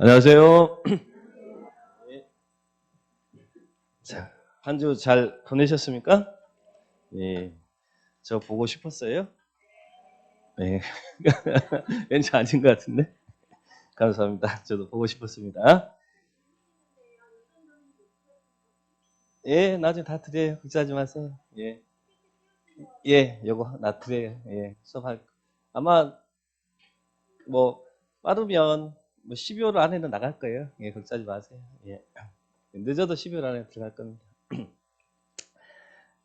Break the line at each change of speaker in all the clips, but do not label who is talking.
안녕하세요. 네. 자, 한 주 잘 보내셨습니까? 예, 저 보고 싶었어요. 네. 왠지 아닌 것 같은데. 감사합니다. 저도 보고 싶었습니다. 예, 나중에 다 드려요. 걱정하지 마세요. 예, 예, 요거 나 드려요. 예, 수업할. 아마 뭐 빠르면 뭐 12월 안에는 나갈 거예요. 예, 걱정하지 마세요. 예, 늦어도 12월 안에 들어갈 겁니다.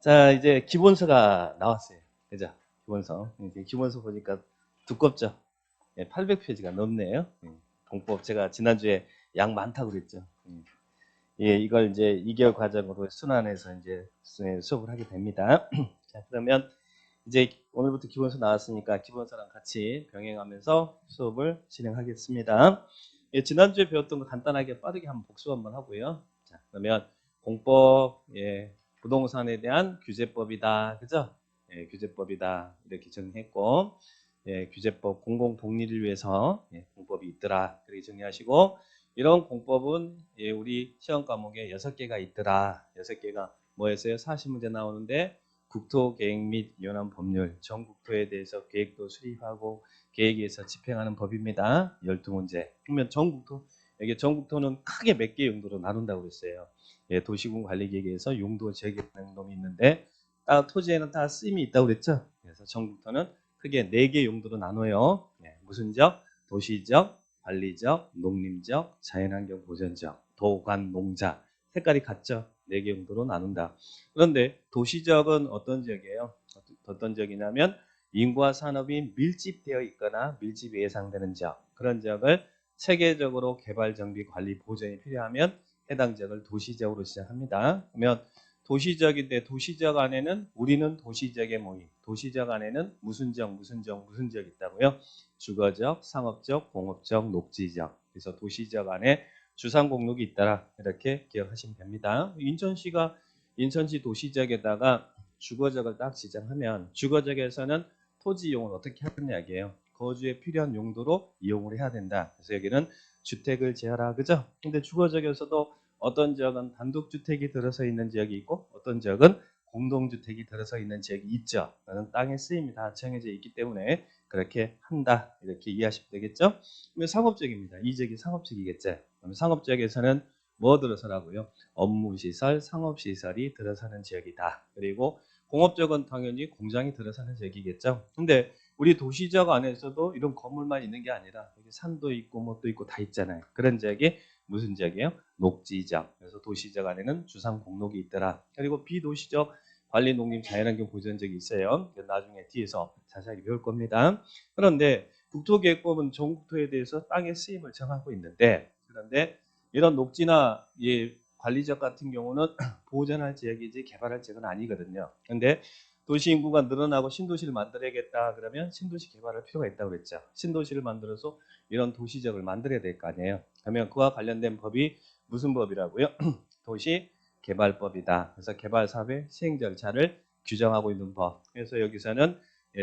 자, 이제 기본서가 나왔어요. 그죠? 기본서. 이제 기본서 보니까 두껍죠? 예, 800페이지가 넘네요. 공법 제가 지난주에 양 많다고 그랬죠. 예, 이걸 이제 2개월 과정으로 순환해서 이제 수업을 하게 됩니다. 자, 그러면 이제 오늘부터 기본서 나왔으니까 기본서랑 같이 병행하면서 수업을 진행하겠습니다. 예, 지난주에 배웠던 거 간단하게 빠르게 한번 복수 한번 하고요. 자, 그러면 공법, 예, 부동산에 대한 규제법이다. 그죠? 예, 규제법이다. 이렇게 정리했고, 예, 규제법 공공복리를 위해서 예, 공법이 있더라. 그렇게 정리하시고, 이런 공법은 예, 우리 시험 과목에 6개가 있더라. 6개가 뭐였어요? 40문제 나오는데 국토 계획 및 연한 법률, 전국토에 대해서 계획도 수립하고 계획에서 집행하는 법입니다. 12문제. 그러면 전국토, 여기 전국토는 크게 몇 개 용도로 나눈다고 그랬어요. 예, 도시군 관리계획에서 용도 제기하는 놈이 있는데 딱 토지에는 다 쓰임이 있다고 그랬죠. 그래서 전국토는 크게 4개 용도로 나눠요. 예, 무슨 적? 도시적, 관리적, 농림적, 자연환경 보전적, 도관, 농자. 색깔이 같죠? 4개 용도로 나눈다. 그런데 도시적은 어떤 지역이에요? 어떤 지역이냐면 인구와 산업이 밀집되어 있거나 밀집이 예상되는 지역. 그런 지역을 체계적으로 개발, 정비, 관리, 보전이 필요하면 해당 지역을 도시지역으로 시작합니다. 그러면 도시지역인데 도시지역 안에는 우리는 도시지역의 모임. 도시지역 안에는 무슨 지역, 무슨 지역, 무슨 지역 있다고요? 주거지역, 상업지역, 공업지역, 녹지지역. 그래서 도시지역 안에 주상공록이 있다라 이렇게 기억하시면 됩니다. 인천시 도시지역에다가 주거지역을 딱 지정하면 주거지역에서는 토지 이용을 어떻게 하는 이야기예요? 거주에 필요한 용도로 이용을 해야 된다. 그래서 여기는 주택을 제하라 그죠? 근데 주거지역에서도 어떤 지역은 단독주택이 들어서 있는 지역이 있고 어떤 지역은 공동주택이 들어서 있는 지역이 있죠. 그런 땅의 쓰임이 다 정해져 있기 때문에 그렇게 한다. 이렇게 이해하시면 되겠죠? 그러면 상업지역입니다. 이 지역이 상업지역이겠죠. 그럼 상업지역에서는 뭐 들어서라고요? 업무시설, 상업시설이 들어서는 지역이다. 그리고 공업지역은 당연히 공장이 들어서는 지역이겠죠. 근데 우리 도시지역 안에서도 이런 건물만 있는 게 아니라 여기 산도 있고 뭣도 있고 다 있잖아요. 그런 지역이 무슨 지역이에요? 녹지지역. 그래서 도시지역 안에는 주상공록이 있더라. 그리고 비도시적 관리 농림 자연환경 보전적이 있어요. 나중에 뒤에서 자세하게 배울 겁니다. 그런데 국토계획법은 전국토에 대해서 땅의 쓰임을 정하고 있는데 그런데 이런 녹지나 관리지역 같은 경우는 보전할 지역이지 개발할 지역은 아니거든요. 그런데 도시 인구가 늘어나고 신도시를 만들어야겠다 그러면 신도시 개발할 필요가 있다고 그랬죠. 신도시를 만들어서 이런 도시지역을 만들어야 될 거 아니에요. 그러면 그와 관련된 법이 무슨 법이라고요? 도시개발법이다. 그래서 개발사업의 시행 절차를 규정하고 있는 법. 그래서 여기서는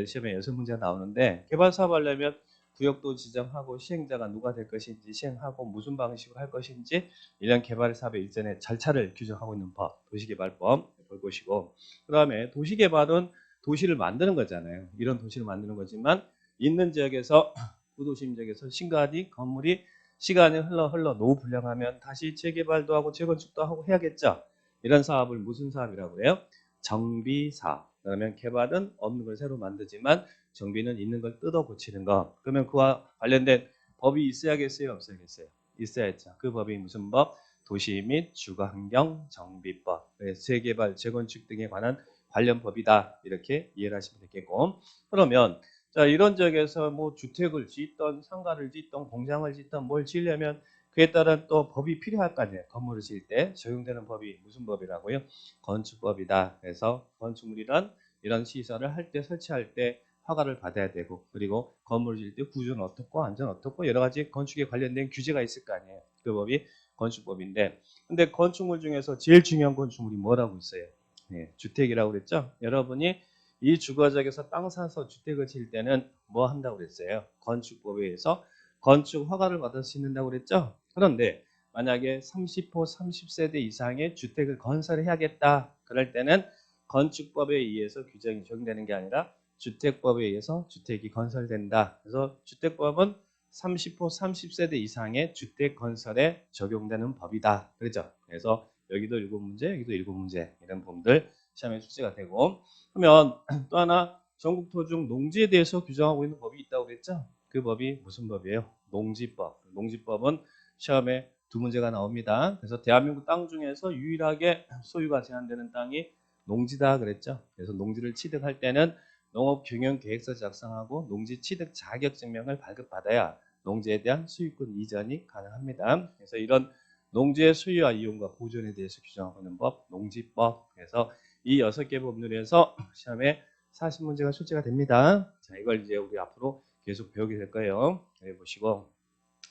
시험에 6문제가 나오는데 개발사업 하려면 구역도 지정하고 시행자가 누가 될 것인지 시행하고 무슨 방식으로 할 것인지 이런 개발사업의 일전에 절차를 규정하고 있는 법. 도시개발법 볼 것이고 그 다음에 도시개발은 도시를 만드는 거잖아요. 이런 도시를 만드는 거지만 있는 지역에서 구도심 지역에서 신가디 건물이 시간이 흘러 노후 불량하면 다시 재개발도 하고 재건축도 하고 해야겠죠. 이런 사업을 무슨 사업이라고 해요? 정비사업. 그러면 개발은 없는 걸 새로 만들지만 정비는 있는 걸 뜯어 고치는 거. 그러면 그와 관련된 법이 있어야겠어요? 없어야겠어요? 있어야죠. 그 법이 무슨 법? 도시 및 주거환경 정비법. 재개발, 재건축 등에 관한 관련 법이다. 이렇게 이해를 하시면 되겠고. 그러면 자, 이런 지역에서 뭐 주택을 짓던 상가를 짓던 공장을 짓던 뭘 지으려면 그에 따른 또 법이 필요할 거 아니에요. 건물을 지을 때 적용되는 법이 무슨 법이라고요? 건축법이다. 그래서 건축물이란 이런 시설을 할 때 설치할 때 허가를 받아야 되고 그리고 건물을 지을 때 구조는 어떻고 안전 어떻고 여러 가지 건축에 관련된 규제가 있을 거 아니에요. 그 법이 건축법인데 근데 건축물 중에서 제일 중요한 건축물이 뭐라고 있어요? 네, 주택이라고 그랬죠? 여러분이 이 주거지역에서 땅 사서 주택을 지을 때는 뭐 한다고 그랬어요? 건축법에 의해서 건축 허가를 받을 수 있다고 그랬죠. 그런데 만약에 30호 30세대 이상의 주택을 건설해야겠다. 그럴 때는 건축법에 의해서 규정이 적용되는 게 아니라 주택법에 의해서 주택이 건설된다. 그래서 주택법은 30호 30세대 이상의 주택 건설에 적용되는 법이다. 그렇죠? 그래서 여기도 7문제, 여기도 7문제 이런 부분들 시험에 출제가 되고, 그러면 또 하나 전국 토종 농지에 대해서 규정하고 있는 법이 있다고 그랬죠? 그 법이 무슨 법이에요? 농지법. 농지법은 시험에 2문제가 나옵니다. 그래서 대한민국 땅 중에서 유일하게 소유가 제한되는 땅이 농지다 그랬죠. 그래서 농지를 취득할 때는 농업경영계획서 작성하고 농지 취득 자격증명을 발급받아야 농지에 대한 소유권 이전이 가능합니다. 그래서 이런 농지의 소유와 이용과 보존에 대해서 규정하고 있는 법, 농지법. 그래서 이 6개 법률에서 시험에 40문제가 출제가 됩니다. 자, 이걸 이제 우리 앞으로 계속 배우게 될 거예요. 여기 보시고.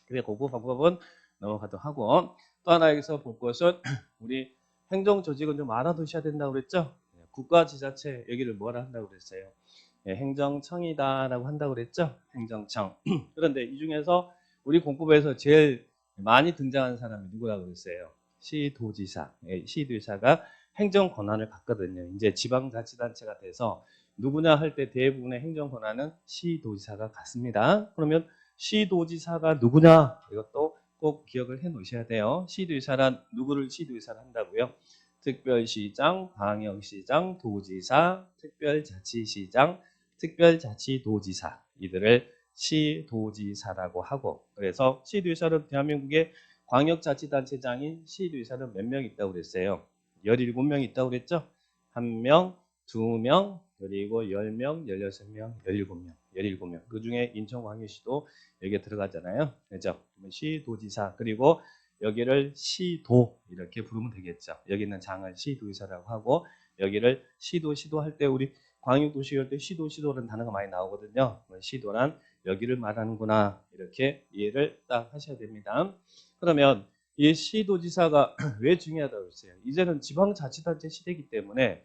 그래, 고거 방법은 넘어가도록 하고, 또 하나 여기서 볼 것은 우리 행정 조직은 좀 알아두셔야 된다고 그랬죠? 국가지자체 여기를 뭐라 한다고 그랬어요? 행정청이다라고 한다고 그랬죠? 행정청. 그런데 이 중에서 우리 공법에서 제일 많이 등장하는 사람이 누구라고 그랬어요? 시도지사. 시도지사가 행정 권한을 갖거든요. 이제 지방자치단체가 돼서 누구냐 할 때 대부분의 행정 권한은 시도지사가 갖습니다. 그러면 시도지사가 누구냐? 이것도 꼭 기억을 해 놓으셔야 돼요. 시도지사란 누구를 시도지사를 한다고요? 특별시장, 광역시장, 도지사, 특별자치시장, 특별자치도지사 이들을 시도지사라고 하고, 그래서 시도지사는 대한민국의 광역자치단체장인 시도지사는 몇 명 있다고 그랬어요? 17명 있다고 그랬죠? 1명, 2명, 그리고 10명, 16명, 17명. 17명. 그 중에 인천광역시도 여기에 들어가잖아요. 그죠? 시도지사. 그리고 여기를 시도 이렇게 부르면 되겠죠. 여기 있는 장을 시도지사라고 하고, 여기를 시도 할 때 우리 광역도시 할 때 시도라는 단어가 많이 나오거든요. 시도란 여기를 말하는구나. 이렇게 이해를 딱 하셔야 됩니다. 그러면 이 시도지사가 왜 중요하다고 했어요? 이제는 지방자치단체 시대이기 때문에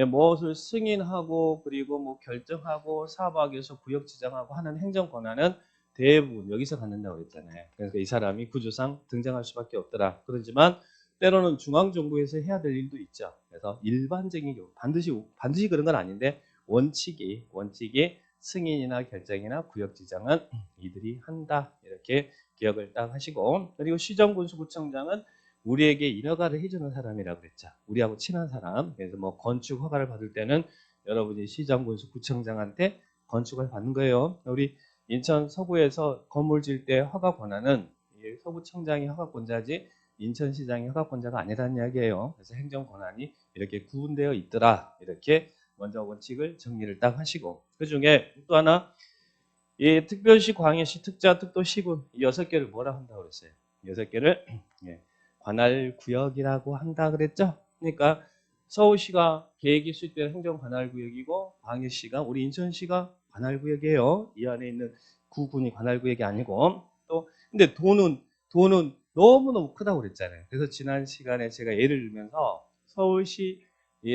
무엇을 승인하고 그리고 뭐 결정하고 사업하기위해서 구역 지정하고 하는 행정 권한은 대부분 여기서 갖는다고 했잖아요. 그러니까 이 사람이 구조상 등장할 수밖에 없더라. 그렇지만 때로는 중앙정부에서 해야 될 일도 있죠. 그래서 일반적인 경우 반드시 그런 건 아닌데 원칙이 승인이나 결정이나 구역 지정은 이들이 한다. 이렇게 기억을 딱 하시고, 그리고 시정군수구청장은 우리에게 인허가를 해주는 사람이라고 그랬죠. 우리하고 친한 사람. 그래서 뭐 건축 허가를 받을 때는 여러분이 시정군수구청장한테 건축을 받는 거예요. 우리 인천 서구에서 건물 지을 때 허가 권한은 서구청장이 허가권자지 인천시장이 허가권자가 아니라는 이야기예요. 그래서 행정 권한이 이렇게 구분되어 있더라. 이렇게 먼저 원칙을 정리를 딱 하시고, 그 중에 또 하나 이 특별시, 광역시, 특자, 특도, 시군 이 6개를 뭐라 한다고 그랬어요? 6개를 관할구역이라고 한다 그랬죠? 그러니까 서울시가 계획이 수립된 행정 관할구역이고, 광역시가 우리 인천시가 관할구역이에요. 이 안에 있는 구군이 관할구역이 아니고, 또 근데 돈은 너무너무 크다고 그랬잖아요. 그래서 지난 시간에 제가 예를 들면서 서울시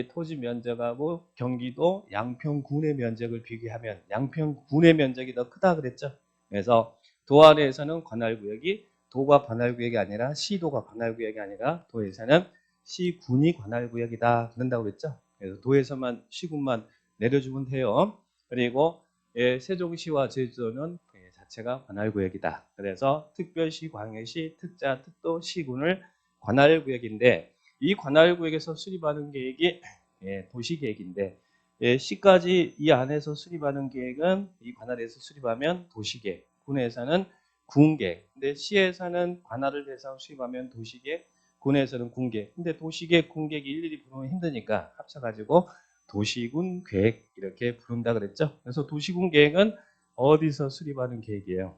토지 면적하고 경기도 양평군의 면적을 비교하면 양평군의 면적이 더 크다 그랬죠. 그래서 도 안에서는 도가 관할구역이 아니라 시도가 관할구역이 아니라 도에서는 시군이 관할구역이다 그런다고 그랬죠. 그래서 도에서만 시군만 내려주면 돼요. 그리고 세종시와 제주도는 자체가 관할구역이다. 그래서 특별시, 광역시, 특자, 특도, 시군을 관할구역인데, 이 관할구역에서 수립하는 계획이 도시계획인데, 시까지 이 안에서 수립하는 계획은 이 관할에서 수립하면 도시계획, 군에서는 군계획, 근데 시에서는 관할을 대상으로 수립하면 도시계획, 군에서는 군계획. 근데 도시계획, 군계획 일일이 부르면 힘드니까 합쳐가지고 도시군 계획 이렇게 부른다 그랬죠. 그래서 도시군 계획은 어디서 수립하는 계획이에요?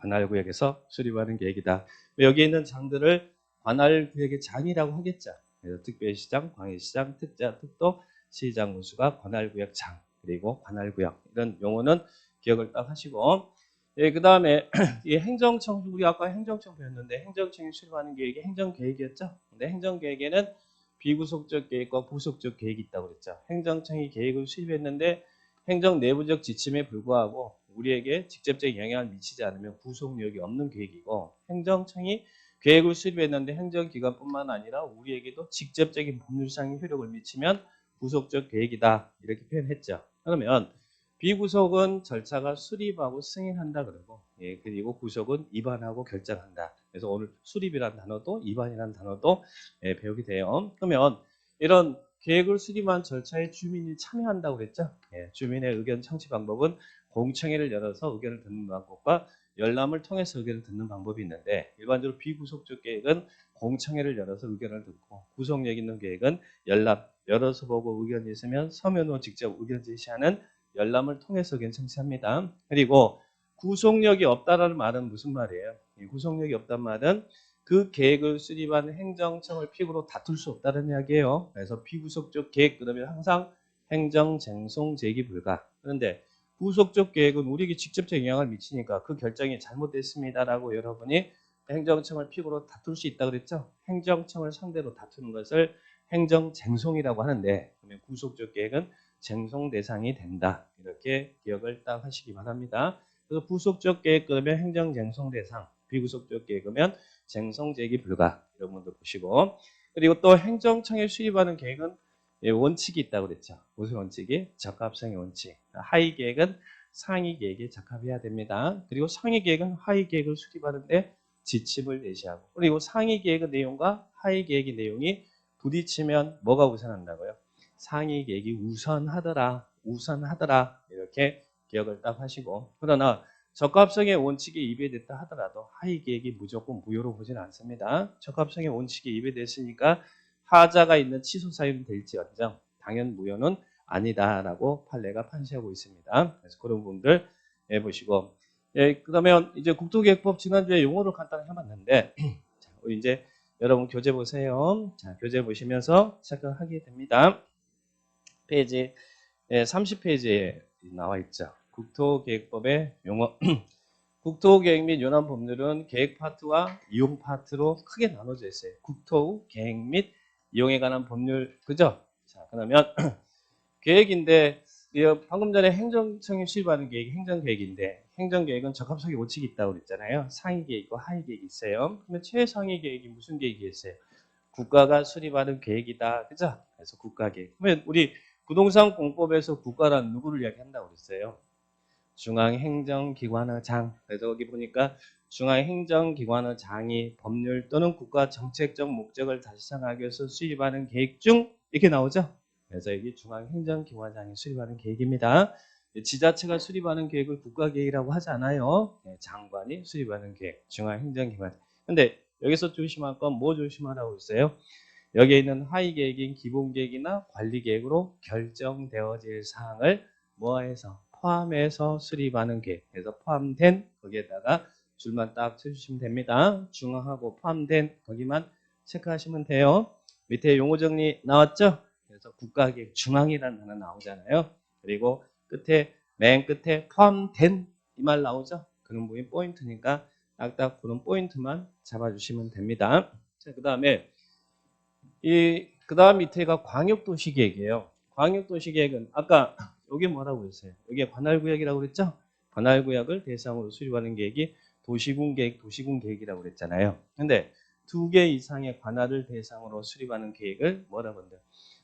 관할구역에서 수립하는 계획이다. 여기 있는 장들을 관할구역의 장이라고 하겠죠. 그래서 특별시장, 광역시장, 특자, 특도, 시장, 군수가 관할구역 장, 그리고 관할구역 이런 용어는 기억을 딱 하시고, 그 다음에 이 행정청, 우리 아까 행정청 배웠는데 행정청이 수립하는 계획이 행정계획이었죠. 근데 행정계획에는 비구속적 계획과 구속적 계획이 있다고 그랬죠. 행정청이 계획을 수립했는데 행정 내부적 지침에 불구하고 우리에게 직접적인 영향을 미치지 않으면 구속력이 없는 계획이고 행정청이 계획을 수립했는데 행정기관뿐만 아니라 우리에게도 직접적인 법률상의 효력을 미치면 구속적 계획이다 이렇게 표현했죠. 그러면 비구속은 절차가 수립하고 승인한다 그러고 그리고 구속은 입안하고 결정한다. 그래서 오늘 수립이라는 단어도 입안이라는 단어도 배우게 돼요. 그러면 이런 계획을 수립한 절차에 주민이 참여한다고 그랬죠. 주민의 의견 청취 방법은 공청회를 열어서 의견을 듣는 방법과 열람을 통해서 의견을 듣는 방법이 있는데 일반적으로 비구속적 계획은 공청회를 열어서 의견을 듣고 구속력 있는 계획은 열람, 열어서 보고 의견이 있으면 서면으로 직접 의견 제시하는 열람을 통해서 의견 청취합니다. 그리고 구속력이 없다라는 말은 무슨 말이에요? 구속력이 없다는 말은 그 계획을 수립한 행정청을 픽으로 다툴 수 없다는 이야기예요. 그래서 비구속적 계획 그러면 항상 행정쟁송 제기 불가. 그런데 구속적 계획은 우리에게 직접적 영향을 미치니까 그 결정이 잘못됐습니다라고 여러분이 행정청을 픽으로 다툴 수 있다고 그랬죠. 행정청을 상대로 다투는 것을 행정쟁송이라고 하는데 그러면 구속적 계획은 쟁송 대상이 된다. 이렇게 기억을 딱 하시기 바랍니다. 그래서 구속적 계획 그러면 행정쟁송 대상, 비구속적 계획이면 쟁송 제기 불가 이런 분들 보시고 그리고 또 행정청에 수립하는 계획은 원칙이 있다고 그랬죠. 무슨 원칙이? 적합성의 원칙. 하위 계획은 상위 계획에 적합해야 됩니다. 그리고 상위 계획은 하위 계획을 수립하는데 지침을 제시하고 그리고 상위 계획의 내용과 하위 계획의 내용이 부딪히면 뭐가 우선한다고요? 상위 계획이 우선하더라 이렇게 기억을 딱 하시고 그러나 적합성의 원칙이 위배됐다 하더라도 하위 계획이 무조건 무효로 보지는 않습니다. 적합성의 원칙이 위배됐으니까 하자가 있는 취소 사유는 될지언정 당연 무효는 아니다라고 판례가 판시하고 있습니다. 그래서 그런 부분들 보시고 그러면 이제 국토계획법 지난주에 용어를 간단히 해봤는데 자, 이제 여러분 교재 보세요. 자, 교재 보시면서 착각하게 됩니다. 페이지 30페이지에 나와 있죠. 국토계획법의 용어. 국토계획 및 연안 법률은 계획 파트와 이용 파트로 크게 나눠져 있어요. 국토, 계획 및 이용에 관한 법률, 그죠? 자, 그러면 계획인데 방금 전에 행정청이 수립하는 계획이 행정계획인데 행정계획은 적합성의 원칙이 있다고 그랬잖아요. 상위 계획과 하위 계획이 있어요. 그러면 최상위 계획이 무슨 계획이겠어요? 국가가 수립하는 계획이다. 그죠? 그래서 국가계획. 그러면 우리 부동산 공법에서 국가란 누구를 이야기한다고 그랬어요? 중앙행정기관의 장. 그래서 여기 보니까 중앙행정기관의 장이 법률 또는 국가 정책적 목적을 달성하기 위해서 수립하는 계획 중 이렇게 나오죠. 그래서 여기 중앙행정기관장이 수립하는 계획입니다. 지자체가 수립하는 계획을 국가계획이라고 하지 않아요. 장관이 수립하는 계획, 중앙행정기관. 근데 여기서 조심할 건 뭐 조심하라고 했어요? 여기에 있는 하위 계획인 기본 계획이나 관리 계획으로 결정되어질 사항을 뭐해서 포함해서 수립하는 계획. 그래서 포함된 거기에다가 줄만 딱 쳐주시면 됩니다. 중앙하고 포함된 거기만 체크하시면 돼요. 밑에 용어 정리 나왔죠? 그래서 국가계획 중앙이라는 단어 나오잖아요. 그리고 끝에 맨 끝에 포함된 이 말 나오죠? 그런 부분이 포인트니까 딱딱 그런 포인트만 잡아주시면 됩니다. 자, 그 다음에 그 다음 밑에가 광역도시계획이에요. 광역도시계획은 아까 여기 뭐라고 했어요? 여기에 관할구역이라고 그랬죠? 관할구역을 대상으로 수립하는 계획이 도시군계획, 도시군계획이라고 그랬잖아요. 근데 2개 이상의 관할을 대상으로 수립하는 계획을 뭐라고 한대요?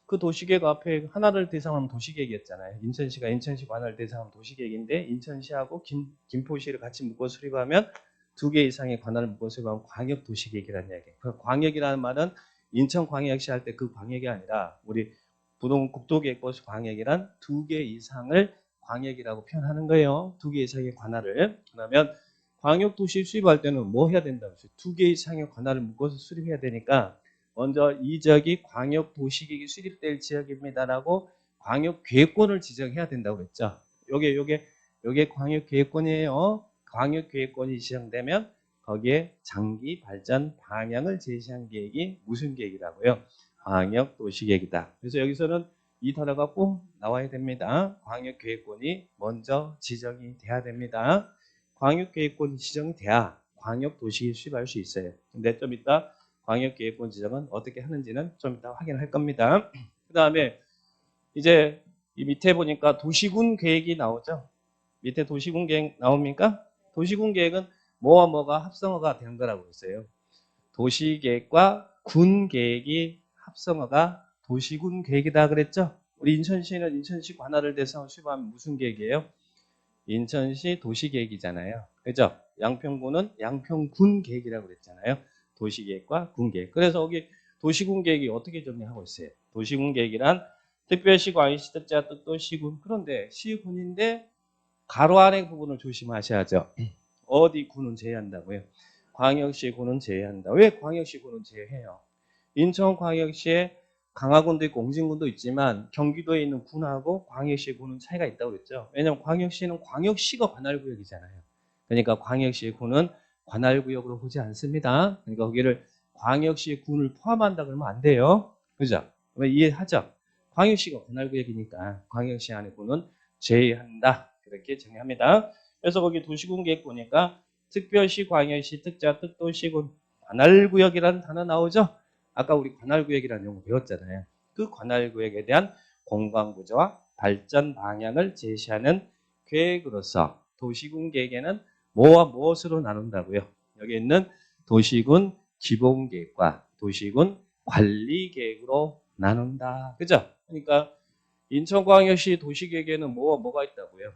그 도시계획 앞에 하나를 대상으로 하면 도시계획이었잖아요. 인천시가 인천시 관할 대상으로 도시계획인데 인천시하고 김포시를 같이 묶어 수립하면 2개 이상의 관할을 묶어 수립하면 광역도시계획이라는 이야기예요. 그 광역이라는 말은 인천광역시 할 때 그 광역이 아니라 우리 국토계획법 광역이란 2개 이상을 광역이라고 표현하는 거예요. 2개 이상의 관할을. 그러면 광역도시 수립할 때는 뭐 해야 된다고 했어요? 2개 이상의 관할을 묶어서 수립해야 되니까 먼저 이 지역이 광역도시계획이 수립될 지역입니다라고 광역계획권을 지정해야 된다고 그랬죠. 요게 광역계획권이에요. 광역계획권이 지정되면 거기에 장기 발전 방향을 제시한 계획이 무슨 계획이라고요? 광역도시계획이다. 그래서 여기서는 이 단어가 꼭 나와야 됩니다. 광역계획권이 먼저 지정이 돼야 됩니다. 광역계획권 지정이 돼야 광역도시계획 수립할 수 있어요. 근데 좀 이따 광역계획권 지정은 어떻게 하는지는 좀 이따 확인할 겁니다. 그 다음에 이제 이 밑에 보니까 도시군 계획이 나오죠. 밑에 도시군계획 나옵니까? 도시군계획은 뭐와 뭐가 합성어가 되는 거라고 했어요. 도시계획과 군계획이 합성어가 도시군계획이다 그랬죠? 우리 인천시는 인천시 관할을 대상으로 수립하면 무슨 계획이에요? 인천시 도시계획이잖아요. 그죠? 양평군은 양평군계획이라고 그랬잖아요. 도시계획과 군계획. 그래서 여기 도시군계획이 어떻게 정리하고 있어요? 도시군계획이란 특별시, 광역시, 특자, 뜻도 시군. 그런데 시군인데 가로 아래 부분을 조심하셔야죠. 어디 군은 제외한다고요? 광역시 군은 제외한다. 왜 광역시 군은 제외해요? 인천광역시에 강화군도 있고 옹진군도 있지만 경기도에 있는 군하고 광역시 군은 차이가 있다고 그랬죠. 왜냐하면 광역시는 광역시가 관할구역이잖아요. 그러니까 광역시 군은 관할구역으로 보지 않습니다. 그러니까 거기를 광역시 군을 포함한다 그러면 안 돼요. 그죠? 이해하죠? 광역시가 관할구역이니까 광역시 안에 군은 제외한다. 그렇게 정의합니다. 그래서 거기 도시군 계획 보니까 특별시, 광역시, 특자, 특도시군, 관할구역이라는 단어 나오죠? 아까 우리 관할구역이라는 용어 배웠잖아요. 그 관할구역에 대한 공간구조와 발전 방향을 제시하는 계획으로서 도시군 계획에는 뭐와 무엇으로 나눈다고요? 여기 있는 도시군 기본계획과 도시군 관리계획으로 나눈다. 그죠? 그러니까 인천광역시 도시계획에는 뭐와 뭐가 있다고요?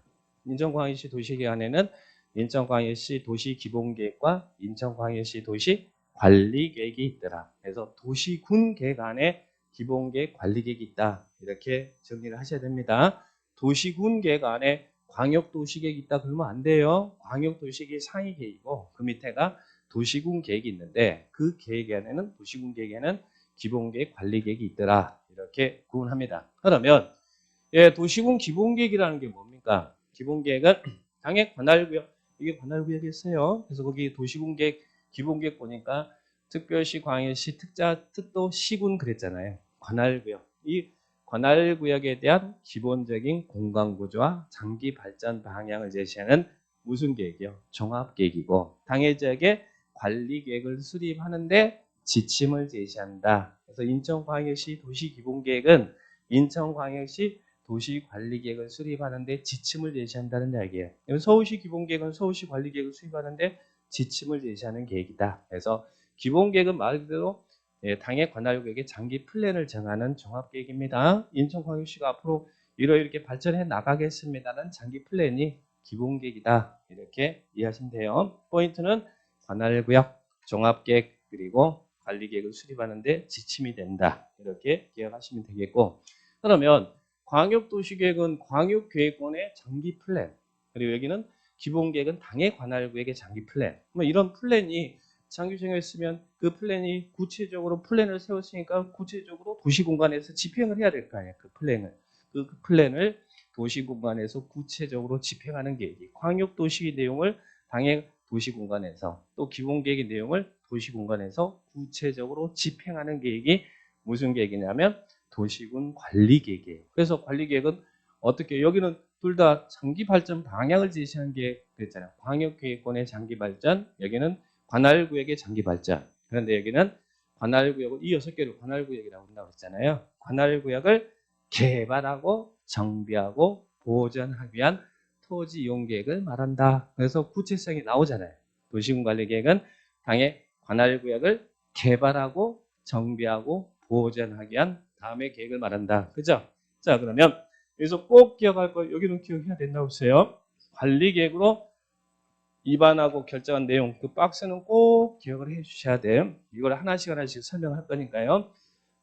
인천광역시 도시계획 안에는 인천광역시 도시기본계획과 인천광역시 도시관리계획이 있더라. 그래서 도시군 계획 안에 기본계획, 관리계획이 있다. 이렇게 정리를 하셔야 됩니다. 도시군 계획 안에 광역도시계획이 있다 그러면 안 돼요. 광역도시계획 상위 계획이고 그 밑에가 도시군 계획이 있는데 그 계획 안에는 도시군 계획에는 기본계획, 관리계획이 있더라. 이렇게 구분합니다. 그러면 도시군 기본계획이라는 게 뭡니까? 기본계획은 당해 관할구역, 이게 관할구역이었어요. 그래서 거기 도시군계획, 기본계획 보니까 특별시, 광역시, 특자, 특도, 시군 그랬잖아요. 관할구역. 이 관할구역에 대한 기본적인 공간구조와 장기 발전 방향을 제시하는 무슨 계획이요? 종합계획이고 당해 지역의 관리계획을 수립하는데 지침을 제시한다. 그래서 인천광역시 도시기본계획은 인천광역시 도시관리계획을 수립하는데 지침을 제시한다는 이야기예요. 서울시 기본계획은 서울시 관리계획을 수립하는데 지침을 제시하는 계획이다. 그래서 기본계획은 말 그대로 당의 관할구역의 장기 플랜을 정하는 종합계획입니다. 인천광역시가 앞으로 이렇게 발전해 나가겠습니다는 장기 플랜이 기본계획이다. 이렇게 이해하시면 돼요. 포인트는 관할구역, 종합계획, 그리고 관리계획을 수립하는데 지침이 된다. 이렇게 기억하시면 되겠고 그러면 광역도시계획은 광역계획원의 장기 플랜 그리고 여기는 기본계획은 당의 관할구역의 장기 플랜 이런 플랜이 장기 정했으면 그 플랜이 구체적으로 플랜을 세웠으니까 구체적으로 도시공간에서 집행을 해야 될 거 아니에요. 그 플랜을 도시공간에서 구체적으로 집행하는 계획이 광역도시 내용을 당의 도시공간에서 또 기본계획의 내용을 도시공간에서 구체적으로 집행하는 계획이 무슨 계획이냐면 도시군 관리계획이에요. 그래서 관리계획은 어떻게 여기는 둘 다 장기 발전 방향을 제시하는 게 그랬잖아요. 광역계획권의 장기 발전, 여기는 관할구역의 장기 발전. 그런데 여기는 관할구역을 이 6개를 관할구역이라고 한다고 했잖아요. 관할구역을 개발하고 정비하고 보존하기 위한 토지 이용 계획을 말한다. 그래서 구체성이 나오잖아요. 도시군 관리 계획은 당의 관할구역을 개발하고 정비하고 보존하기 위한 다음의 계획을 말한다. 그죠? 자, 그러면 여기서 꼭 기억할 거 여기는 기억해야 된다고 했어요. 관리 계획으로 입안하고 결정한 내용 그 박스는 꼭 기억을 해 주셔야 돼요. 이걸 하나씩 하나씩 설명할 거니까요.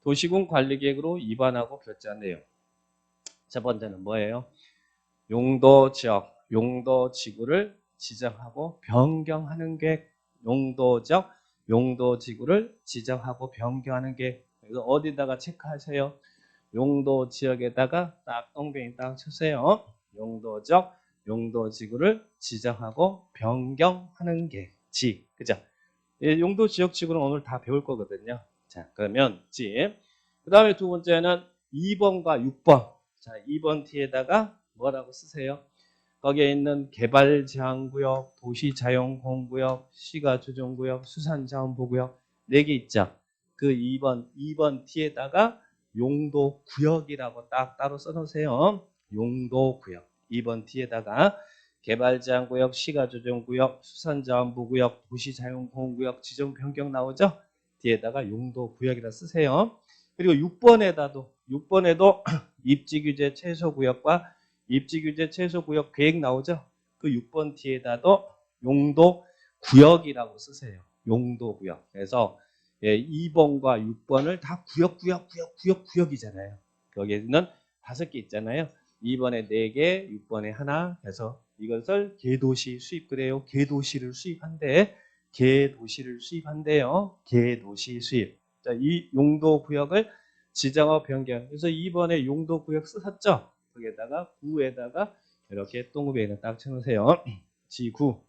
도시군 관리 계획으로 입안하고 결정한 내용. 첫 번째는 뭐예요? 용도 지역, 용도 지구를 지정하고 변경하는 게 용도적, 용도 지구를 지정하고 변경하는 게 그래서 어디다가 체크하세요? 용도 지역에다가 딱 똥뱅이 딱 쳐세요. 용도적, 용도 지구를 지정하고 변경하는 게 지, 그죠? 용도 지역 지구는 오늘 다 배울 거거든요. 자, 그러면 지. 그 다음에 두 번째는 2번과 6번. 자, 2번 T에다가 뭐라고 쓰세요? 거기에 있는 개발제한구역, 도시자연공원구역, 시가조정구역, 수산자원보구역 4개 있죠. 그 2번 T에다가 용도구역이라고 딱 따로 써놓으세요. 용도구역. 2번 T에다가 개발제한구역, 시가조정구역, 수산자원부구역, 도시자연보호구역, 지정변경 나오죠? 뒤에다가 용도구역이라 쓰세요. 그리고 6번에도 입지규제 최소구역과 입지규제 최소구역 계획 나오죠? 그 6번 뒤에다도 용도구역이라고 쓰세요. 용도구역. 그래서 2번과 6번을 다 구역이잖아요. 거기에는 5개 있잖아요. 2번에 4개, 6번에 하나 해서 이것을 개도시 수입 그래요. 개도시를 수입한대. 개도시를 수입한대요. 개도시 수입. 자, 이 용도구역을 지정하고 변경. 그래서 2번에 용도구역 쓰셨죠? 거기에다가 구에다가 이렇게 동그라미를 딱 쳐놓으세요. 지구.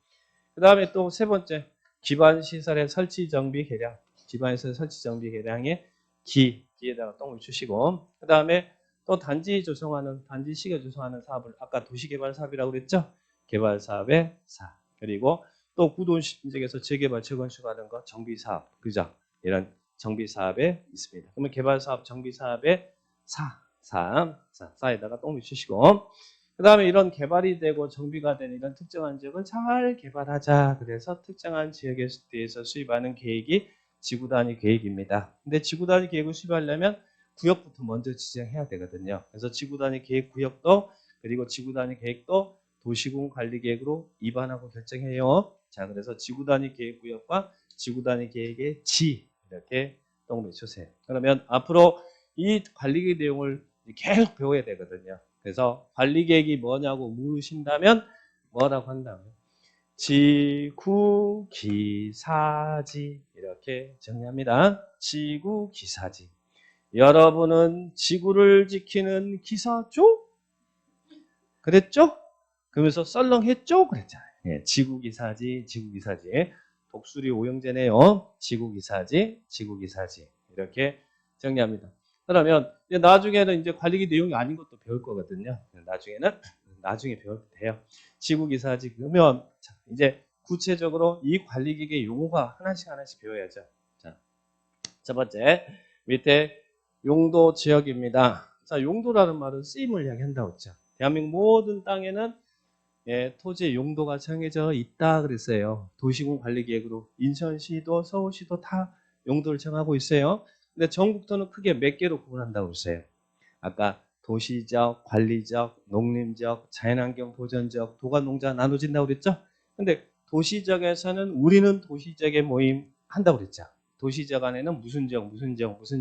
그 다음에 또 세 번째 기반시설의 설치 정비 개량. 기반시설 설치 정비 개량에 기에다가 똥을 주시고 그 다음에 또 단지 시가 조성하는 사업을 아까 도시개발 사업이라고 그랬죠? 개발 사업의 사. 그리고 또 구도심지역에서 재개발 재건축하는 거 정비 사업. 그죠? 이런 정비 사업에 있습니다. 그러면 개발 사업 정비 사업의 사에다가 똥을 주시고 그 다음에 이런 개발이 되고 정비가 된 이런 특정한 지역을 잘 개발하자. 그래서 특정한 지역에 대해서 수립하는 계획이 지구단위 계획입니다. 근데 지구단위 계획을 수립하려면 구역부터 먼저 지정해야 되거든요. 그래서 지구단위 계획 구역도 그리고 지구단위 계획도 도시군 관리계획으로 입안하고 결정해요. 자, 그래서 지구단위 계획 구역과 지구단위 계획의 지 이렇게 동그라미 주세요. 그러면 앞으로 이 관리계획 내용을 계속 배워야 되거든요. 그래서 관리계획이 뭐냐고 물으신다면 뭐라고 한다면 지구기사지 이렇게 정리합니다. 지구기사지. 여러분은 지구를 지키는 기사죠? 그랬죠? 그러면서 썰렁했죠? 그랬잖아요. 예, 지구기사지. 독수리 오형제네요. 지구기사지. 이렇게 정리합니다. 그러면 이제 나중에는 이제 관리기 내용이 아닌 것도 배울 거거든요. 나중에 배워도 돼요. 지구기사지 그러면 자, 이제 구체적으로 이 관리기의 용어가 하나씩 배워야죠. 자, 첫 번째 밑에 용도 지역입니다. 자, 용도라는 말은 쓰임을 이야기한다고 했죠. 대한민국 모든 땅에는 토지의 용도가 정해져 있다 그랬어요. 도시군 관리계획으로 인천시도 서울시도 다 용도를 정하고 있어요. 근데 전국도는 크게 몇 개로 구분한다고 했어요. 아까 도시적, 관리적, 농림적, 자연환경 보전적, 도관농자 나눠진다고 그랬죠. 근데 도시적에서는 우리는 도시적의 모임 한다고 그랬죠. 도시적 안에는 무슨 지역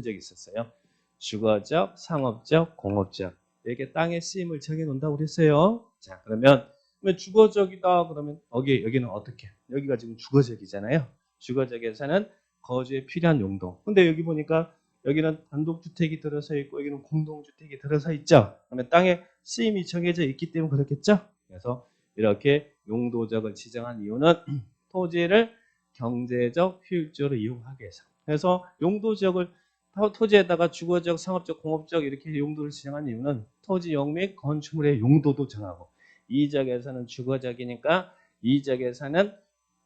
있었어요. 주거적, 상업적, 공업적 이렇게 땅의 쓰임을 정해놓는다고 그랬어요. 자, 그러면 주거적이다 그러면 여기는 어떻게? 여기가 지금 주거적이잖아요. 주거적에서는 거주에 필요한 용도. 근데 여기 보니까 여기는 단독주택이 들어서 있고 여기는 공동주택이 들어서 있죠. 그러면 땅에 쓰임이 정해져 있기 때문에 그렇겠죠. 그래서 이렇게 용도적을 지정한 이유는 토지를 경제적 효율적으로 이용하기 위해서. 그래서 용도지역을 토지에다가 주거적, 상업적, 공업적 이렇게 용도를 지정한 이유는 토지 용 및 건축물의 용도도 정하고 이 지역에서는 주거적이니까 이 지역에서는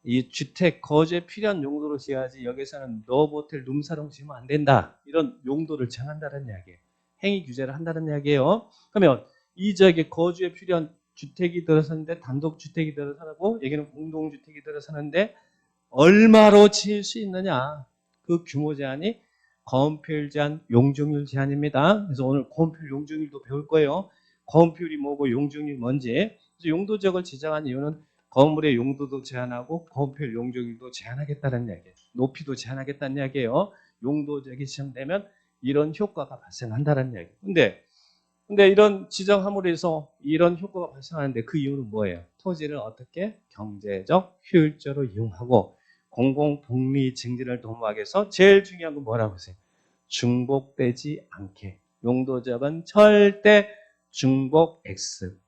이 주택 거주에 필요한 용도로 지어야지 여기서는 노보텔 룸사롱 지으면 안 된다. 이런 용도를 정한다는 이야기예요. 행위 규제를 한다는 이야기예요. 그러면 이 지역에 거주에 필요한 주택이 들어서는데 단독주택이 들어서고 여기는 공동주택이 들어서는데 얼마로 지을 수 있느냐. 그 규모 제한이 건폐율 제한, 용적률 제한입니다. 그래서 오늘 건폐율, 용적률도 배울 거예요. 건폐율이 뭐고 용적률이 뭔지. 그래서 용도 지역을 지정한 이유는 건물의 용도도 제한하고 건폐율, 용적률도 제한하겠다는 이야기예요. 높이도 제한하겠다는 이야기예요. 용도 지역이 지정되면 이런 효과가 발생한다는 이야기예요. 근데 이런 지정함으로 해서 이런 효과가 발생하는데 그 이유는 뭐예요? 토지를 어떻게 경제적 효율적으로 이용하고 공공 복리 증진을 도모하기 위해서 제일 중요한 건 뭐라고 하세요? 중복되지 않게. 용도지역은 절대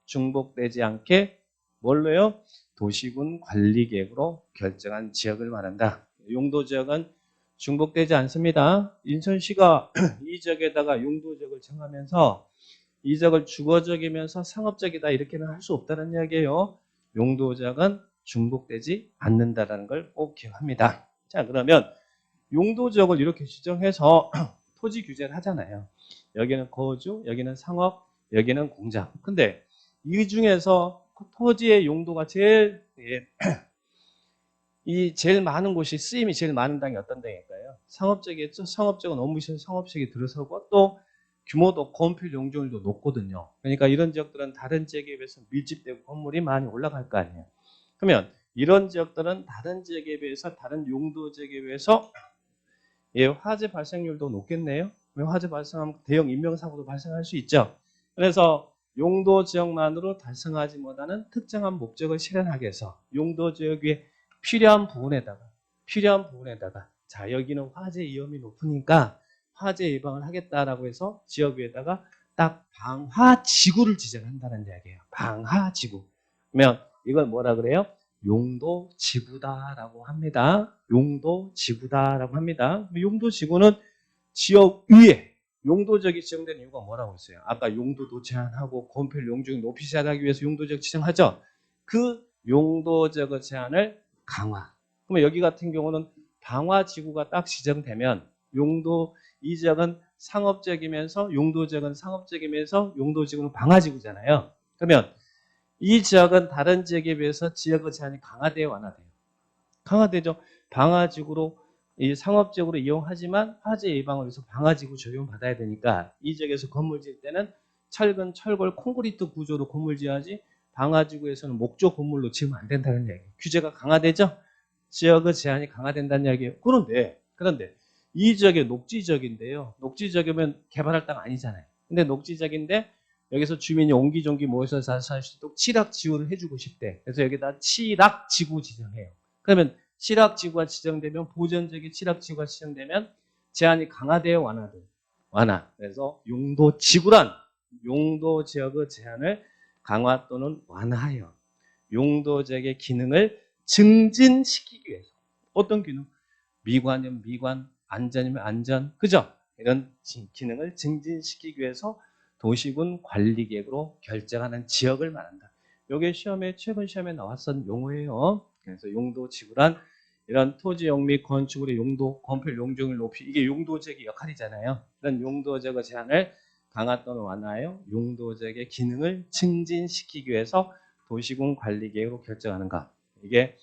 중복되지 않게 뭘로요? 도시군 관리계획으로 결정한 지역을 말한다. 용도지역은 중복되지 않습니다. 인천시가 이 지역에다가 용도지역을 정하면서 이 지역을 주거적이면서 상업적이다 이렇게는 할 수 없다는 이야기예요. 용도지역은 중복되지 않는다는 걸 꼭 기억합니다. 자, 그러면 용도지역을 이렇게 지정해서 토지 규제를 하잖아요. 여기는 거주, 여기는 상업, 여기는 공장. 근데 이 중에서 토지의 용도가 제일 이 제일 많은 곳이 쓰임이 제일 많은 당이 어떤 당일까요? 상업적이겠죠. 상업적은 업무시설 상업적이 들어서고 또 규모도 건폐 용적률도 높거든요. 그러니까 이런 지역들은 다른 지역에 비해서 밀집되고 건물이 많이 올라갈 거 아니에요. 그러면 이런 지역들은 다른 지역에 비해서 다른 용도 지역에 비해서 화재 발생률도 높겠네요. 화재 발생하면 대형 인명사고도 발생할 수 있죠. 그래서 용도 지역만으로 달성하지 못하는 특정한 목적을 실현하기 위해서 용도 지역에 필요한 부분에다가 자 여기는 화재 위험이 높으니까 화재 예방을 하겠다라고 해서 지역 위에다가 딱 방화지구를 지정한다는 이야기예요. 방화지구. 그러면 이걸 뭐라 그래요? 용도지구다라고 합니다. 용도지구다라고 합니다. 용도지구는 지역 위에 용도지역이 지정된 이유가 뭐라고 했어요? 아까 용도도 제한하고 건폐 용적을 높이 제한하기 위해서 용도지역 지정하죠. 그 용도지역의 제한을 강화. 그러면 여기 같은 경우는 방화지구가 딱 지정되면 이 지역은 상업적이면서 용도지역은 상업적이면서 용도지구는 방화지구잖아요. 그러면 이 지역은 다른 지역에 비해서 지역의 제한이 강화돼요, 완화돼요? 강화되죠. 방화지구로 이 상업적으로 이용하지만 화재 예방을 위해서 방화지구 적용받아야 되니까 이 지역에서 건물 지을 때는 철근, 철골, 콘크리트 구조로 건물 지어야지 방화지구에서는 목조 건물로 지으면 안 된다는 얘기예요. 규제가 강화되죠. 지역의 제한이 강화된다는 이야기예요. 그런데 이 지역이 녹지지역인데요. 녹지지역이면 개발할 땅 아니잖아요. 근데 녹지지역인데 여기서 주민이 옹기종기 모여서 살 수 있도록 칠학지구를 해주고 싶대. 그래서 여기다 칠학지구 지정해요. 그러면 칠학지구가 지정되면 보전적인 칠학지구가 지정되면 제한이 강화돼요, 완화돼요? 완화. 그래서 용도지구란 용도지역의 제한을 강화 또는 완화해요. 용도지역의 기능을 증진시키기 위해서. 어떤 기능? 미관이면 미관, 안전이면 안전, 그죠? 이런 기능을 증진시키기 위해서 도시군 관리계획으로 결정하는 지역을 말한다. 이게 최근 시험에 나왔던 용어예요. 그래서 용도지구란 이런 토지용 및 건축물의 용도, 건폐 용적률 높이, 이게 용도지역의 역할이잖아요. 이런 용도지역의 제한을 강화 또는 완화하여 용도지역의 기능을 증진시키기 위해서 도시군 관리계획으로 결정하는가. 이게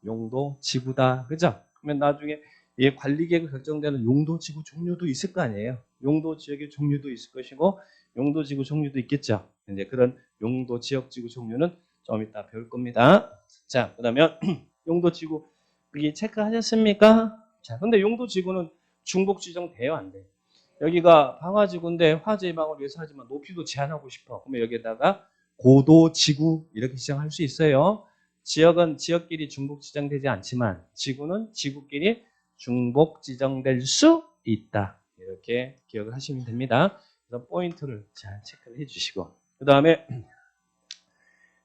용도지구다. 그죠? 그러면 나중에 이 관리계획 결정되는 용도지구 종류도 있을 거 아니에요. 용도지역의 종류도 있을 것이고 용도지구 종류도 있겠죠. 이제 그런 용도지역지구 종류는 좀 이따 배울 겁니다. 자, 그러면 용도지구 여기 체크하셨습니까? 자, 근데 용도지구는 중복 지정돼요, 안 돼요? 여기가 방화지구인데 화재 예방을 위해서 하지만 높이도 제한하고 싶어. 그러면 여기에다가 고도지구 이렇게 지정할 수 있어요. 지역은 지역끼리 중복 지정되지 않지만 지구는 지구끼리 중복 지정될 수 있다. 이렇게 기억을 하시면 됩니다. 그래서 포인트를 잘 체크를 해주시고 그 다음에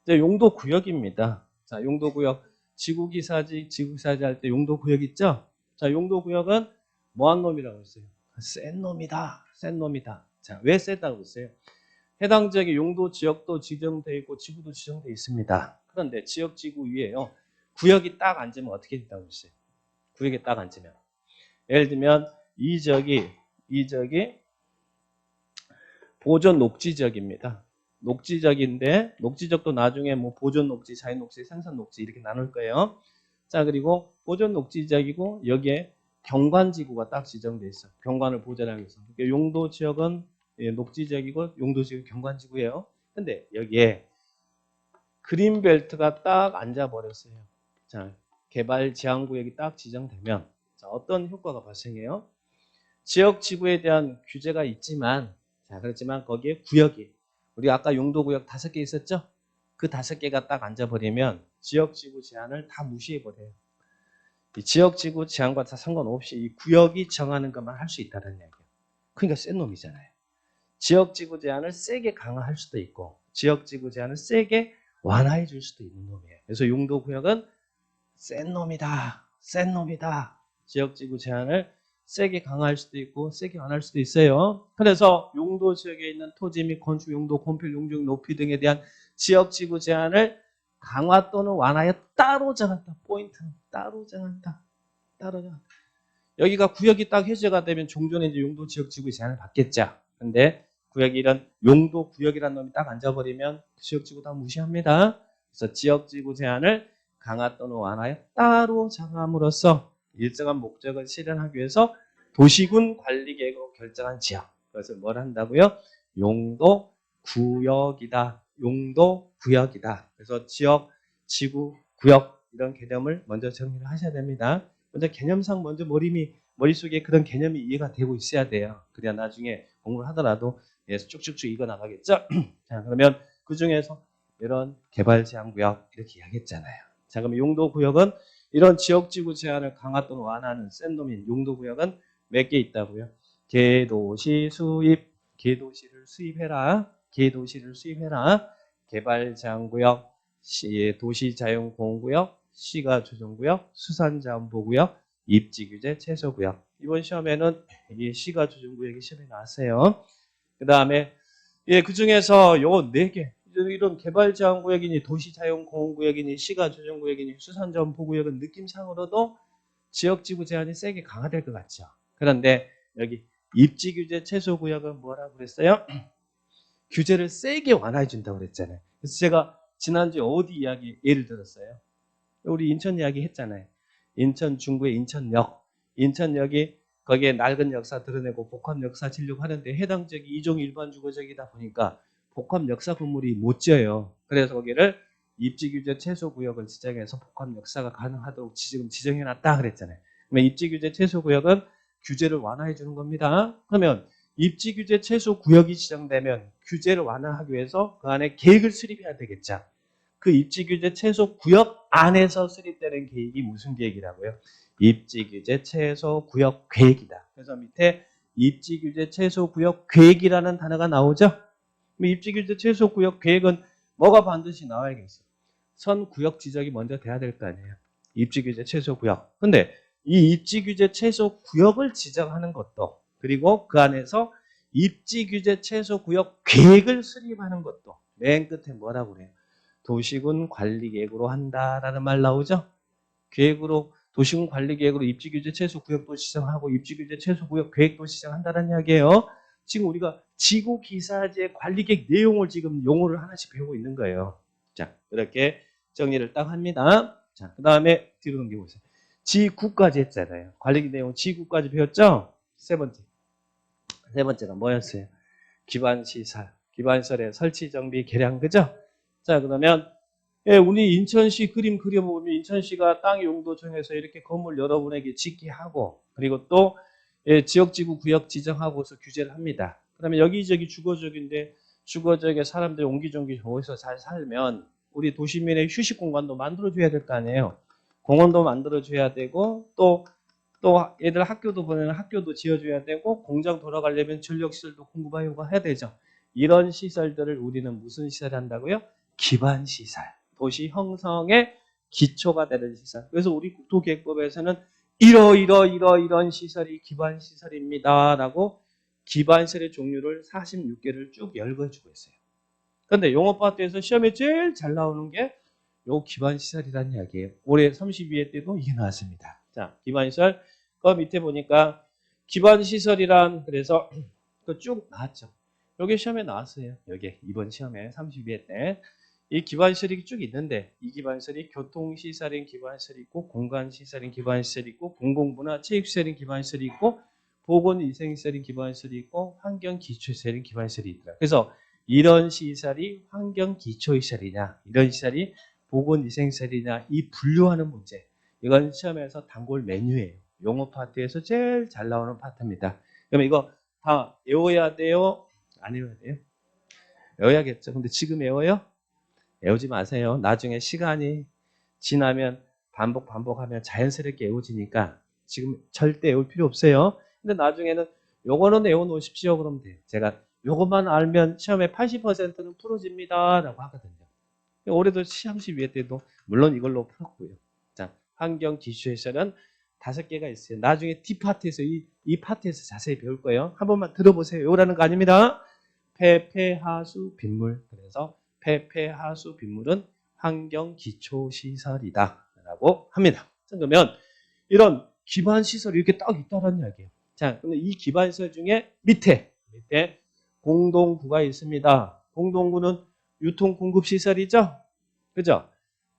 이제 용도구역입니다. 자, 용도구역 지구기사지 할 때 용도구역 있죠? 자, 용도구역은 뭐한 놈이라고 했어요? 센 놈이다. 센 놈이다. 자, 왜 세다고 했어요? 해당 지역의 용도 지역도 지정되어 있고 지구도 지정되어 있습니다. 그런데 지역 지구 위에요. 구역이 딱 앉으면 어떻게 된다고 했어요? 구역이 딱 앉으면. 예를 들면 이 지역이 보존 녹지 지역입니다. 녹지 지역인데 녹지적도 나중에 뭐 보존 녹지, 자연 녹지, 생산 녹지 이렇게 나눌 거예요. 자, 그리고 보존 녹지 지역이고 여기에 경관 지구가 딱 지정되어 있어요. 경관을 보존하기 위해서. 용도 지역은 녹지 지역이고 용도 지역은 경관 지구예요. 근데 여기에 그린벨트가 딱 앉아 버렸어요. 자, 개발 제한 구역이 딱 지정되면 자, 어떤 효과가 발생해요? 지역 지구에 대한 규제가 있지만 자, 그렇지만 거기에 구역이 우리 아까 용도 구역 5개 있었죠? 그 5개가 딱 앉아 버리면 지역 지구 제한을 다 무시해 버려요. 이 지역 지구 제한과 다 상관없이 이 구역이 정하는 것만 할 수 있다는 얘기예요. 그러니까 센 놈이잖아요. 지역 지구 제한을 세게 강화할 수도 있고 지역 지구 제한을 세게 완화해 줄 수도 있는 놈이에요. 그래서 용도 구역은 센 놈이다. 센 놈이다. 지역 지구 제한을 세게 강화할 수도 있고 세게 완화할 수도 있어요. 그래서 용도 지역에 있는 토지 및 건축 용도, 건폐 용적 높이 등에 대한 지역 지구 제한을 강화 또는 완화에 따로 정한다. 포인트는 따로 정한다. 따로 정한다. 여기가 구역이 딱 해제가 되면 종전에 이제 용도 지역 지구 제한을 받겠죠. 근데 구역이 이런 용도 구역이라는 놈이 딱 앉아버리면 지역 지구 다 무시합니다. 그래서 지역지구 제한을 강화 또는 완화해 따로 정함으로써 일정한 목적을 실현하기 위해서 도시군 관리계획으로 결정한 지역. 그것을 뭘 한다고요? 용도 구역이다. 용도 구역이다. 그래서 지역, 지구, 구역 이런 개념을 먼저 정리를 하셔야 됩니다. 먼저 개념상 먼저 머릿속에 그런 개념이 이해가 되고 있어야 돼요. 그래야 나중에 공부를 하더라도 쭉쭉쭉 이거 나가겠죠? 자, 그러면 그 중에서 이런 개발 제한 구역 이렇게 이야기했잖아요. 자, 그럼 용도 구역은 이런 지역 지구 제한을 강화 또는 완화하는 센 놈인 용도 구역은 몇 개 있다고요? 개도시 수입, 개도시를 수입해라. 개도시를 수입해라. 개발 제한 구역, 도시 자연 공구역, 시가 조정 구역, 수산 자원 보구역, 입지 규제 최소 구역. 이번 시험에는 이 시가 조정 구역이 시험에 나왔어요. 그다음에 그 중에서 요 4개 이런 개발 제한 구역이니 도시 자연 공원 구역이니 시가 조정 구역이니 수산 자원 보구역은 느낌상으로도 지역 지구 제한이 세게 강화될 것 같죠. 그런데 여기 입지 규제 최소 구역은 뭐라고 그랬어요? 규제를 세게 완화해 준다고 그랬잖아요. 그래서 제가 지난주에 어디 이야기 예를 들었어요? 우리 인천 이야기 했잖아요. 인천 중구의 인천역. 인천역이 거기에 낡은 역사 드러내고 복합 역사 지려고 하는데 해당 지역이 이종 일반 주거지역이다 보니까 복합 역사 건물이 못 지어요. 그래서 거기를 입지 규제 최소 구역을 지정해서 복합 역사가 가능하도록 지금 지정해 놨다 그랬잖아요. 그러면 입지 규제 최소 구역은 규제를 완화해 주는 겁니다. 그러면 입지 규제 최소 구역이 지정되면 규제를 완화하기 위해서 그 안에 계획을 수립해야 되겠죠. 그 입지 규제 최소 구역 안에서 수립되는 계획이 무슨 계획이라고요? 입지 규제 최소 구역 계획이다. 그래서 밑에 입지 규제 최소 구역 계획이라는 단어가 나오죠? 입지 규제 최소 구역 계획은 뭐가 반드시 나와야겠어요? 선 구역 지적이 먼저 돼야 될 거 아니에요. 입지 규제 최소 구역. 근데 이 입지 규제 최소 구역을 지정하는 것도 그리고 그 안에서 입지 규제 최소 구역 계획을 수립하는 것도 맨 끝에 뭐라고 그래요? 도시군 관리계획으로 한다라는 말 나오죠? 계획으로 도시군 관리계획으로 입지규제 최소 구역도 지정하고 입지규제 최소 구역 계획도 지정한다는 이야기예요. 지금 우리가 지구기사제 관리계획 내용을 지금 용어를 하나씩 배우고 있는 거예요. 자, 이렇게 정리를 딱 합니다. 자, 그 다음에 뒤로 넘겨보세요. 지구까지 했잖아요. 관리계획 내용 지구까지 배웠죠? 세 번째가 뭐였어요? 기반시설. 기반시설의 설치, 정비, 개량, 그죠? 자, 그러면 우리 인천시 그림 그려보면 인천시가 땅 용도 정해서 이렇게 건물 여러분에게 짓게 하고 그리고 또 지역지구 구역 지정하고서 규제를 합니다. 그러면 여기저기 주거지역인데 주거지역에 사람들이 옹기종기 모여서 잘 살면 우리 도시민의 휴식 공간도 만들어줘야 될 거 아니에요. 공원도 만들어줘야 되고 또 애들 학교도 보내는 학교도 지어줘야 되고 공장 돌아가려면 전력시설도 공급해야 되죠. 이런 시설들을 우리는 무슨 시설 한다고요? 기반시설. 도시 형성의 기초가 되는 시설. 그래서 우리 국토계획법에서는 이런 시설이 기반시설입니다라고 기반시설의 종류를 46개를 쭉 열거해주고 있어요. 그런데 용어파트에서 시험에 제일 잘 나오는 게 요 기반시설이라는 이야기예요. 올해 32회 때도 이게 나왔습니다. 자, 기반시설. 그 밑에 보니까 기반시설이란 그래서 쭉 나왔죠. 여기 시험에 나왔어요. 여기 이번 시험에 32회 때. 이 기반시설이 쭉 있는데 이 기반시설이 교통시설인 기반시설이 있고 공간시설인 기반시설이 있고 공공문화 체육시설인 기반시설이 있고 보건위생시설인 기반시설이 있고 환경기초시설인 기반시설이 있더라. 그래서 이런 시설이 환경기초시설이냐 이런 시설이 보건위생시설이냐 이 분류하는 문제 이건 시험에서 단골 메뉴예요. 용어 파트에서 제일 잘 나오는 파트입니다. 그러면 이거 다 외워야 돼요? 안 외워야 돼요? 외워야겠죠. 근데 지금 외워요? 외우지 마세요. 나중에 시간이 지나면 반복하면 자연스럽게 외워지니까 지금 절대 외울 필요 없어요. 근데 나중에는 요거는 외워놓으십시오. 그러면 돼요. 제가 요것만 알면 시험에 80%는 풀어집니다. 라고 하거든요. 올해도 시험 12회 때도 물론 이걸로 풀었고요. 자, 환경기초시설은 5개가 있어요. 나중에 D파트에서 이 파트에서 자세히 배울 거예요. 한 번만 들어보세요. 요라는 거 아닙니다. 폐, 하수, 빗물. 그래서 폐, 하수, 빗물은 환경기초시설이다. 라고 합니다. 그러면 이런 기반시설이 이렇게 딱 있다는 이야기예요. 자, 근데 이 기반시설 중에 밑에 공동구가 있습니다. 공동구는 유통공급시설이죠. 그죠?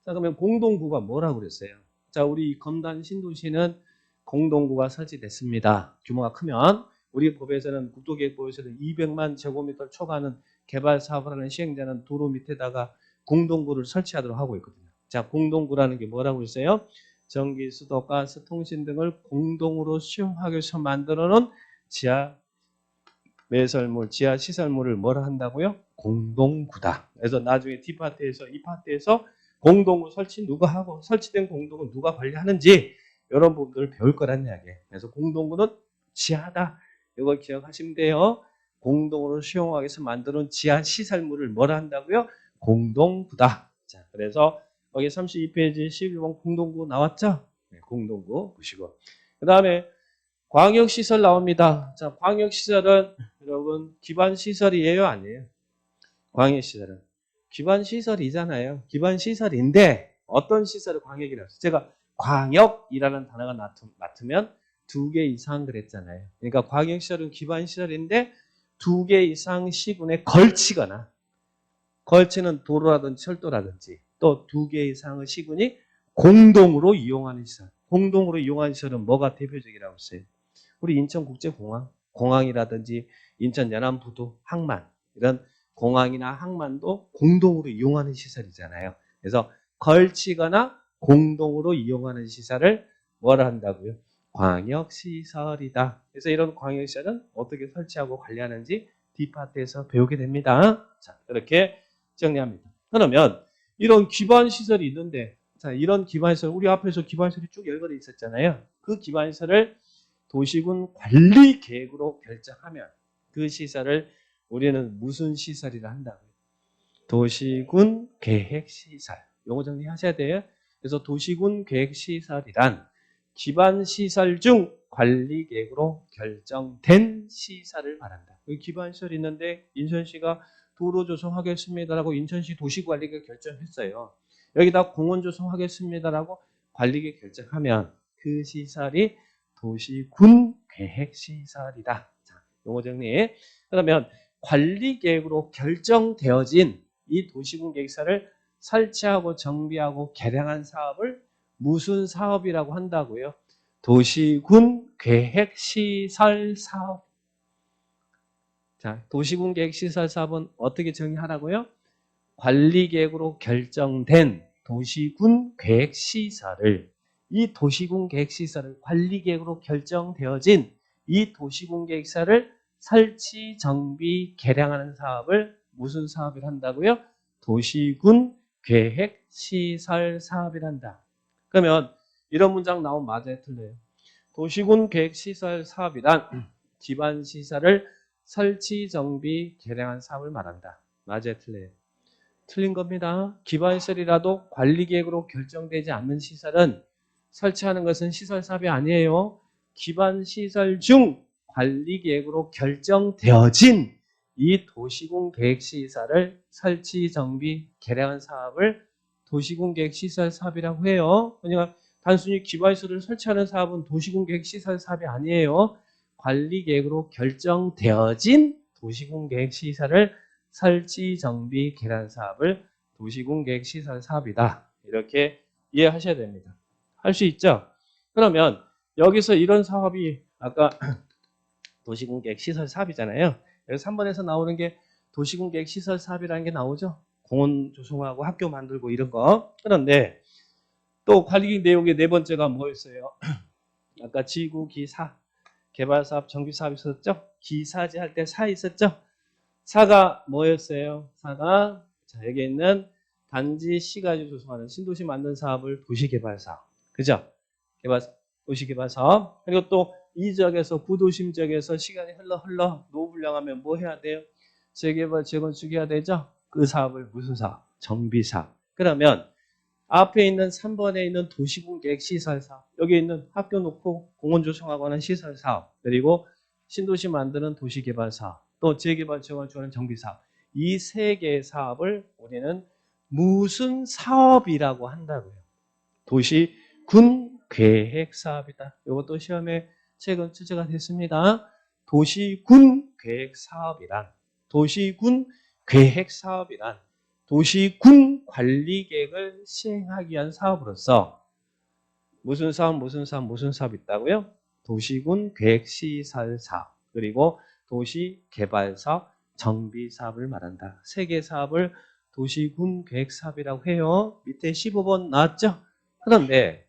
자, 그러면 공동구가 뭐라고 그랬어요? 자, 우리 검단 신도시는 공동구가 설치됐습니다. 규모가 크면 우리 법에서는 국토계획법에서는 200만 제곱미터 초과하는 개발 사업을 하는 시행자는 도로 밑에다가 공동구를 설치하도록 하고 있거든요. 자, 공동구라는 게 뭐라고 했어요? 전기, 수도, 가스, 통신 등을 공동으로 수용하기 위해서 만들어 놓은 지하 매설물, 지하 시설물을 뭐라 한다고요? 공동구다. 그래서 나중에 D파트에서 이 파트에서 공동구 설치 누가 하고 설치된 공동은 누가 관리하는지 이런 부분들을 배울 거란 이야기예요. 그래서 공동구는 지하다. 이걸 기억하시면 돼요. 공동으로 수용하기 위해서 만드는 지하 시설물을 뭐라 한다고요? 공동구다. 자, 그래서 여기 32페이지 11번 공동구 나왔죠? 네, 공동구 보시고. 그 다음에 광역시설 나옵니다. 자, 광역시설은 여러분 기반시설이에요? 아니에요? 광역시설은. 기반시설이잖아요. 기반시설인데 어떤 시설을 광역이라고 했어요? 제가 광역이라는 단어가 맡으면 2개 이상 그랬잖아요. 그러니까 광역시설은 기반시설인데 2개 이상 시군에 걸치거나 걸치는 도로라든지 철도라든지 또 2개 이상의 시군이 공동으로 이용하는 시설. 공동으로 이용하는 시설은 뭐가 대표적이라고 했어요? 우리 인천국제공항, 공항이라든지 인천 연안부두, 항만 이런 공항이나 항만도 공동으로 이용하는 시설이잖아요. 그래서 걸치거나 공동으로 이용하는 시설을 뭐라 한다고요? 광역시설이다. 그래서 이런 광역시설은 어떻게 설치하고 관리하는지 D파트에서 배우게 됩니다. 자, 이렇게 정리합니다. 그러면 이런 기반시설이 있는데 자, 이런 기반시설, 우리 앞에서 기반시설이 쭉 열거돼 있었잖아요. 그 기반시설을 도시군 관리 계획으로 결정하면 그 시설을 우리는 무슨 시설이라 한다고요? 도시군 계획시설. 요거 정리하셔야 돼요. 그래서 도시군 계획시설이란 기반시설 중 관리 계획으로 결정된 시설을 말한다. 그 기반시설이 있는데 인천시가 도로 조성하겠습니다라고 인천시 도시관리계획 결정했어요. 여기다 공원 조성하겠습니다라고 관리계획 결정하면 그 시설이 도시군 계획시설이다. 자, 용어 정리. 그러면 관리계획으로 결정되어진 이 도시군 계획시설을 설치하고 정비하고 개량한 사업을 무슨 사업이라고 한다고요? 도시군 계획시설 사업. 자, 도시군 계획시설 사업은 어떻게 정의하라고요? 관리계획으로 결정된 도시군 계획시설을 이 도시군 계획시설을 관리계획으로 결정되어진 이 도시군 계획시설을 설치, 정비, 개량하는 사업을 무슨 사업을 한다고요? 도시군 계획시설 사업을 한다. 그러면 이런 문장 나오면 맞아요? 틀려요? 도시군 계획시설 사업이란 기반시설을 설치, 정비, 개량한 사업을 말한다. 맞아요? 틀려요? 틀린 겁니다. 기반시설이라도 관리계획으로 결정되지 않는 시설은 설치하는 것은 시설 사업이 아니에요. 기반시설 중 관리계획으로 결정되어진 이 도시군 계획시설을 설치, 정비, 개량한 사업을 도시군 계획시설 사업이라고 해요. 그러니까 단순히 기반시설을 설치하는 사업은 도시군 계획시설 사업이 아니에요. 관리계획으로 결정되어진 도시군 계획시설을 설치, 정비, 개량 사업을 도시군 계획시설 사업이다. 이렇게 이해하셔야 됩니다. 할 수 있죠? 그러면 여기서 이런 사업이 아까 도시군 계획시설 사업이잖아요. 여기서 3번에서 나오는 게 도시군 계획시설 사업이라는 게 나오죠. 공원 조성하고 학교 만들고 이런 거. 그런데 또 관리 내용의 네 번째가 뭐였어요? 아까 지구, 기사, 개발사업, 정비사업 있었죠? 기사지 할 때 사 있었죠? 사가 뭐였어요? 사가 자, 여기 있는 단지 시가지 조성하는 신도시 만든 사업을 도시개발사업. 그죠? 도시개발사업. 그리고 또 이 지역에서 구도심 지역에서 시간이 흘러 노후불량하면 뭐 해야 돼요? 재개발, 재건축해야 되죠? 그 사업을 무슨 사업? 정비사업. 그러면 앞에 있는 3번에 있는 도시군 계획 시설 사업, 여기 있는 학교 놓고 공원 조성하고 하는 시설 사업, 그리고 신도시 만드는 도시 개발 사업, 또 재개발 재건축하는 정비 사업, 이 세 개의 사업을 우리는 무슨 사업이라고 한다고요? 도시군 계획 사업이다. 이것도 시험에 최근 출제가 됐습니다. 도시군 계획 사업이란 도시군 관리 계획을 시행하기 위한 사업으로서 무슨 사업 있다고요? 도시군 계획시설 사업, 그리고 도시개발 사업, 정비 사업을 말한다. 세 개 사업을 도시군 계획 사업이라고 해요. 밑에 15번 나왔죠? 그런데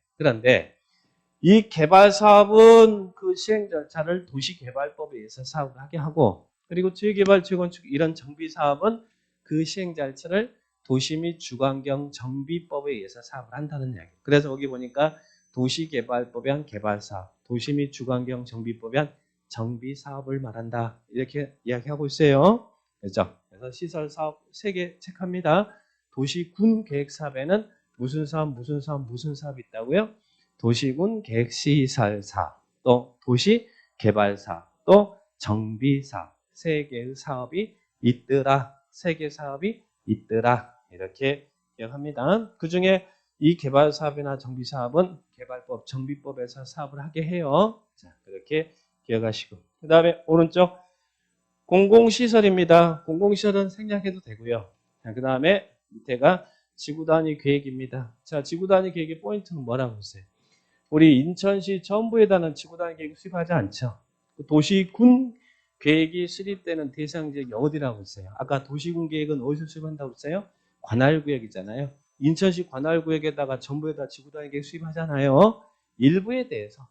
이 개발 사업은 그 시행 절차를 도시개발법에 의해서 사업을 하게 하고, 그리고 재개발, 재건축 이런 정비 사업은 그 시행 절차를 도시 및 주거환경 정비법에 의해서 사업을 한다는 이야기. 그래서 여기 보니까 도시개발법에 한 개발 사업, 도시 및 주거환경 정비법에 한 정비 사업을 말한다. 이렇게 이야기하고 있어요. 그렇죠? 그래서 시설 사업 3개 체크합니다. 도시군 계획 사업에는 무슨 사업이 있다고요? 도시군 계획시설 사업, 또 도시개발 사업, 또 정비 사업, 3개의 사업이 있더라. 3개 사업이 있더라. 이렇게 기억합니다. 그 중에 이 개발 사업이나 정비 사업은 개발법, 정비법에서 사업을 하게 해요. 자, 그렇게 기억하시고. 그 다음에 오른쪽 공공시설입니다. 공공시설은 생략해도 되고요. 자, 그 다음에 밑에가 지구단위 계획입니다. 자, 지구단위 계획의 포인트는 뭐라고 했어요? 우리 인천시 전부에다는 지구단위 계획을 수립하지 않죠. 도시군 계획이 수립되는 대상 지역이 어디라고 했어요? 아까 도시군 계획은 어디서 수립한다고 했어요? 관할구역이잖아요. 인천시 관할구역에다가 전부에다 지구단위 계획 수립하잖아요. 일부에 대해서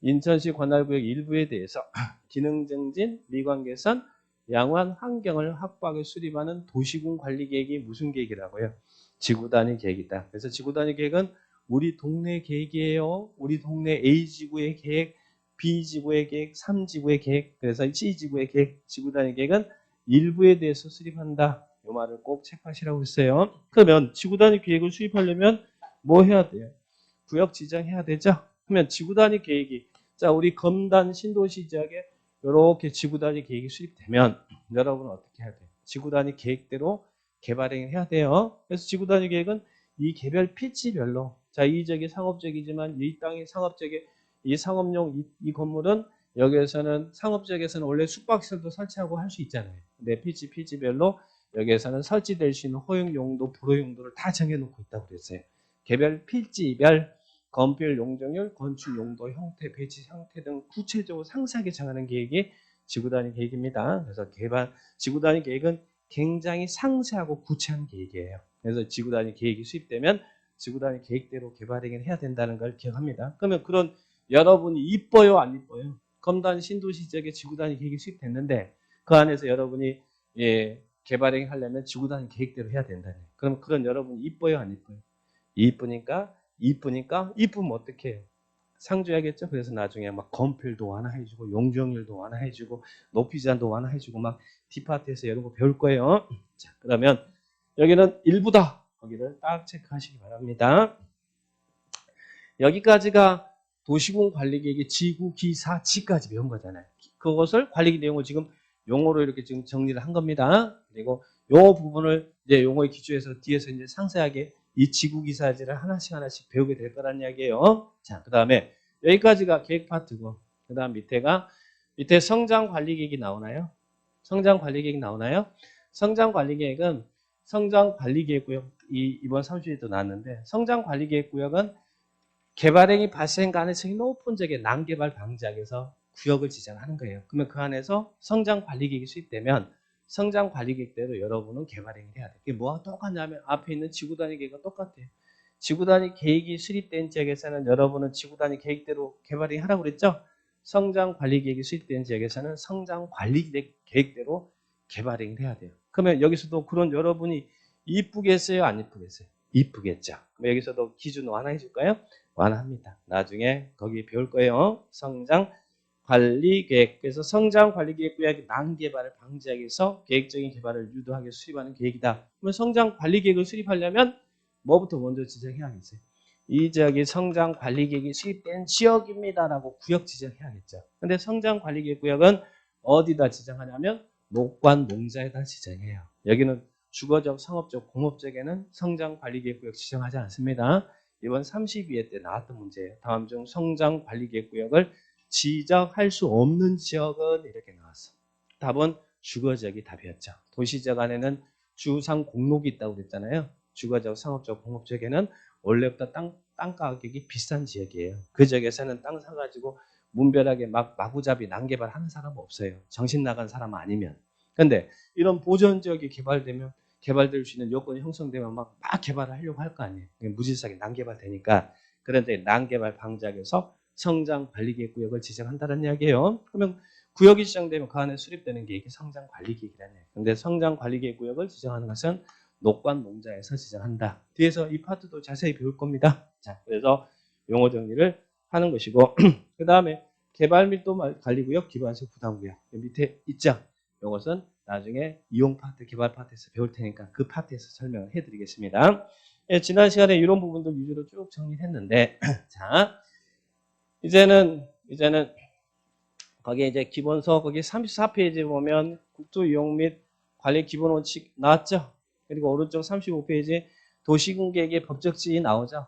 인천시 관할구역 일부에 대해서 기능 증진, 미관 개선, 양호한 환경을 확보하게 수립하는 도시군 관리 계획이 무슨 계획이라고요? 지구단위 계획이다. 그래서 지구단위 계획은 우리 동네 계획이에요. 우리 동네 A지구의 계획, B지구의 계획, 3지구의 계획, 그래서 C지구의 계획, 지구단위 계획은 일부에 대해서 수립한다. 이 말을 꼭 체크하시라고 했어요. 그러면 지구단위 계획을 수립하려면 뭐 해야 돼요? 구역 지정해야 되죠? 그러면 지구단위 계획이, 자, 우리 검단 신도시 지역에 이렇게 지구단위 계획이 수립되면 여러분은 어떻게 해야 돼요? 지구단위 계획대로 개발을 해야 돼요. 그래서 지구단위 계획은 이 개별 필지별로, 자, 이 지역이 상업지역이지만 이 땅이 상업지역에 이 상업용 이 건물은 여기에서는 상업지역에서는 원래 숙박시설도 설치하고 할 수 있잖아요. 근데 필지별로 여기에서는 설치될 수 있는 허용 용도, 불허 용도를 다 정해놓고 있다고 그랬어요. 개별 필지별 건폐율, 용적률, 건축 용도, 형태, 배치 형태 등 구체적으로 상세하게 정하는 계획이 지구단위 계획입니다. 그래서 지구단위 계획은 굉장히 상세하고 구체한 계획이에요. 그래서 지구단위 계획이 수립되면 지구단위 계획대로 개발행위를 해야 된다는 걸 기억합니다. 그러면 그런 여러분이 이뻐요, 안 이뻐요? 검단 신도시 지역에 지구단위 계획이 수립됐는데 그 안에서 여러분이 개발행위 하려면 지구단위 계획대로 해야 된다는 거예요. 그럼 그런 여러분이 이뻐요, 안 이뻐요? 이쁘면 어떻게 해요? 상주해야겠죠. 그래서 나중에 막 건필도 완화해주고 용적률도 완화해주고 높이 제한도 완화해주고 막 디파트에서 이런 거 배울 거예요. 자, 그러면 여기는 일부다. 거기를 딱 체크하시기 바랍니다. 여기까지가 도시군 관리계획의 지구, 기사, 지까지 배운 거잖아요. 그것을 관리계 내용을 지금 용어로 이렇게 지금 정리를 한 겁니다. 그리고 요 부분을 이제 용어의 기초에서 뒤에서 이제 상세하게 이 지구 기사지를 하나씩 배우게 될 거란 이야기예요. 자, 그 다음에 여기까지가 계획 파트고, 그 다음 밑에 성장 관리 계획이 나오나요? 성장 관리 계획이 나오나요? 성장 관리 계획은 성장 관리 계획 구역 이번 30일도 나왔는데, 성장 관리 계획 구역은 개발행위 발생 가능성이 높은 지역의 난개발 방지하기위해서 구역을 지정하는 거예요. 그러면 그 안에서 성장 관리 계획이 수립되면 성장 관리 계획대로 여러분은 개발행위를 해야 돼요. 이게 뭐가 똑같냐면 앞에 있는 지구단위 계획과 똑같아요. 지구단위 계획이 수립된 지역에서는 여러분은 지구단위 계획대로 개발행위 하라고 그랬죠? 성장 관리 계획이 수립된 지역에서는 성장 관리 계획대로 개발행위를 해야 돼요. 그러면 여기서도 그런 여러분이 이쁘겠어요, 안 이쁘겠어요? 이쁘겠죠. 그럼 여기서도 기준 완화해 줄까요? 완화합니다. 나중에 거기 배울 거예요. 성장 관리 계획. 그래서 성장 관리 계획 구역이 난개발을 방지하기 위해서 계획적인 개발을 유도하게 수립하는 계획이다. 그러면 성장 관리 계획을 수립하려면 뭐부터 먼저 지정해야겠어요? 이 지역이 성장 관리 계획이 수립된 지역입니다라고 구역 지정해야겠죠. 근데 성장 관리 계획 구역은 어디다 지정하냐면 녹관 농자에다 지정해요. 여기는 주거적, 상업적, 공업적에는 성장 관리 계획 구역 지정하지 않습니다. 이번 32회 때 나왔던 문제예요. 다음 중 성장 관리 계획 구역을 지정할 수 없는 지역은 이렇게 나왔어. 답은 주거지역이 답이었죠. 도시지역 안에는 주상 공록이 있다고 그랬잖아요. 주거지역, 상업지역, 공업지역에는 원래부터 땅 가격이 비싼 지역이에요. 그 지역에서는 땅 사가지고 문별하게 막 마구잡이 난개발하는 사람은 없어요. 정신 나간 사람 아니면. 근데 이런 보전 지역이 개발될 수 있는 요건이 형성되면 막 개발을 하려고 할 거 아니에요. 무질서하게 난개발되니까. 그런데 난개발 방지하기위해서 성장관리계획구역을 지정한다는 이야기예요. 그러면 구역이 지정되면 그 안에 수립되는 계획이 성장관리계획이라는 얘기예요. 근데 성장관리계획구역을 지정하는 것은 녹관농자에서 지정한다. 뒤에서 이 파트도 자세히 배울 겁니다. 자, 그래서 용어 정리를 하는 것이고 그 다음에 개발밀도 관리구역, 기반시설 부담구역 밑에 있죠. 이것은 나중에 이용 파트, 개발 파트에서 배울 테니까 그 파트에서 설명을 해드리겠습니다. 예, 지난 시간에 이런 부분들 위주로 쭉 정리했는데 자 이제는 거기에 이제 기본서 거기 34페이지 보면 국토 이용 및 관리 기본 원칙 나왔죠. 그리고 오른쪽 35페이지 도시군계획의 법적 지위 나오죠.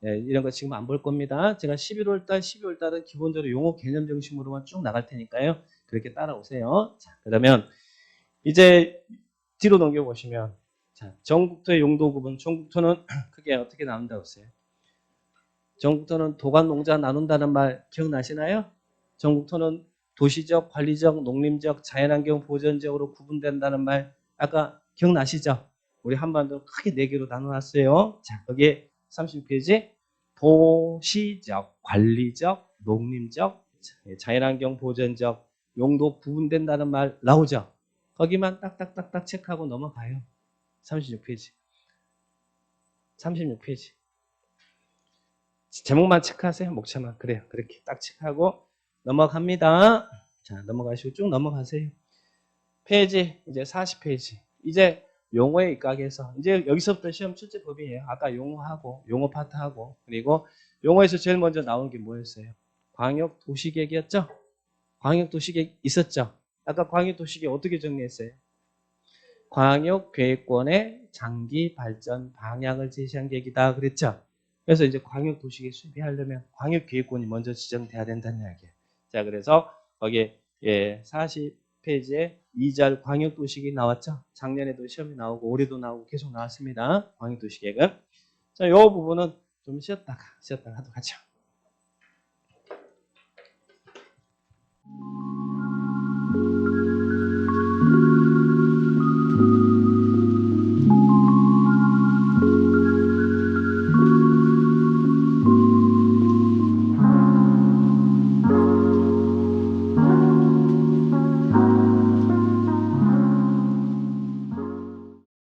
예, 이런 거 지금 안 볼 겁니다. 제가 11월 달, 12월 달은 기본적으로 용어 개념 중심으로만 쭉 나갈 테니까요. 그렇게 따라오세요. 자, 그러면 이제 뒤로 넘겨보시면 자, 전국토의 용도 구분, 전국토는 크게 어떻게 나눈다고 했어요? 전국토는 도관 농자 나눈다는 말 기억나시나요? 전국토는 도시적, 관리적, 농림적, 자연환경 보전지역으로 구분된다는 말 아까 기억나시죠? 우리 한반도 크게 4개로 나눠놨어요. 자, 거기에 30페이지 도시적, 관리적, 농림적, 자연환경 보전적, 용도 구분된다는 말 나오죠? 거기만 딱딱딱딱 체크하고 넘어가요. 36페이지. 36페이지. 제목만 체크하세요. 목차만. 그래요. 그렇게 딱 체크하고 넘어갑니다. 자, 넘어가시고 쭉 넘어가세요. 페이지 이제 40페이지. 이제 용어에 입각해서 이제 여기서부터 시험 출제 법이에요. 아까 용어하고 용어 파트하고 그리고 용어에서 제일 먼저 나오는 게 뭐였어요? 광역도시계획이었죠? 광역도시계획 있었죠? 아까 광역도시계획 어떻게 정리했어요? 광역계획권의 장기 발전 방향을 제시한 계획이다 그랬죠? 그래서 이제 광역도시계획 수립하려면 광역계획권이 먼저 지정돼야 된다는 이야기예요. 자, 그래서 거기에 40페이지에 2절 광역도시계획 나왔죠? 작년에도 시험이 나오고 올해도 나오고 계속 나왔습니다. 광역도시계획은. 자, 이 부분은 좀 쉬었다가 하도록 하죠.